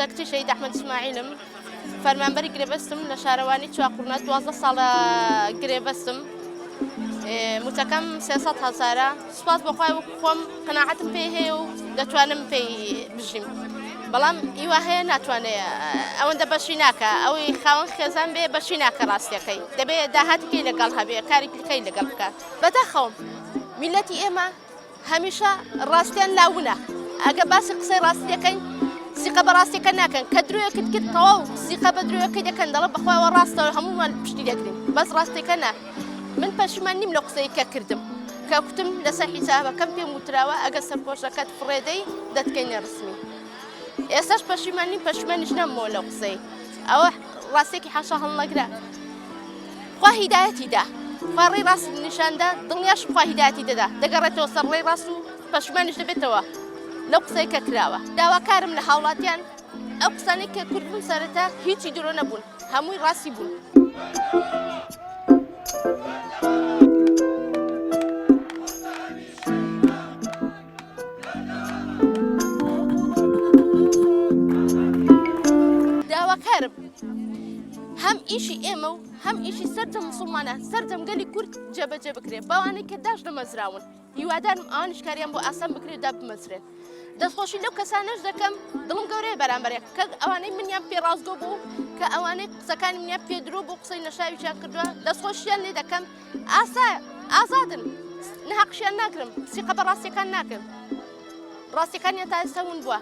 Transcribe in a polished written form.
سەکتی شەهید ئەحمەد ئیسماعیلم فەرمانبەری گرێبەستم لە شارەوانی چواقڕونە 12 ساڵە گرێبەستم موتەکەم 300,000 سوپاس بەخوای وەکو خۆم قەناعەتم پێی هەیە و دەتوانم پێی بژیم بەڵام هیوا هەیە ناتوانێت ئەوەندە بەشی ناکە ئەوەی خاوەن خێزان بێ بەشی ناکە ڕاستیەکەی دەبێت داهاتێکی لەگەڵ هەبێ کارێکەکەی لەگەڵ بکات بەدەخەوم میلەتی ئێمە هەمیشە ڕاستیان لاونە ئەگە باسی قسەی ڕاستیەکەین سیقە بە ڕاستیەکە ناکەن کە درۆیەکت کرد تەواو سیقە بە درۆیەکەی دەکەن دەڵێ بەخوایەوە ڕاستەوە هەموومان پشتی دەگرین بەس ڕاستیەکە نا من پەشیمان نیم لە قسەی کە کردم کە کوتم لەسەر حیسابەکەم پێم وتراوە ئەگە سەرپۆشەکەت فڕێدەی دەتکەینە ڕسمی ئێستاش پەشیمان نیم پەشیمانیش نەمەوە لەو قسەی ئەوە ڕاستێکی حاشا هەڵنەگرا خوا هیدایەتی دا خوا ڕێی ڕاست نیشاندا دڵنیاش خوا هیدایەتی دەدا دەگەڕێتەوە سەر ڕێی ڕاست و پەشیمانیش دەبێتەوە لەو قسەی کە کراوە داواکارم لە هاوڵاتیان ئەو قسانەی کە کورد بوون سەرەتا هیچی درۆ نەبوون هەمووی ڕاستی بوون داواکارم هەم ئیشی ئێمە و هەم ئیشی سەردەم مسڵمانە سەردەم گەلی کورد جێبەجێ بکرێت باوانەی کە داش نەمەزراون هیوادارم ئەوانیش کاریان بۆ ئاسان بکرێت دا بمەزرێن دەستخۆشی لەو کەسانەش دەکەم دڵم گەورەیە بەرامبەرێک کە ئەوانەی منیان پێ ڕازگۆ بوو کە ئەوانەی قسەکانی منیان پێدرۆ بۆ قسەی نەشاویشیان کردووە دەستخۆشیان لێ دەکەم ئاسایە ئازادن نەحەقشیان ناکرم سیقە بە ڕاستیەکان ناکەم ڕاستیەکانیان تا ئێستا ون بووە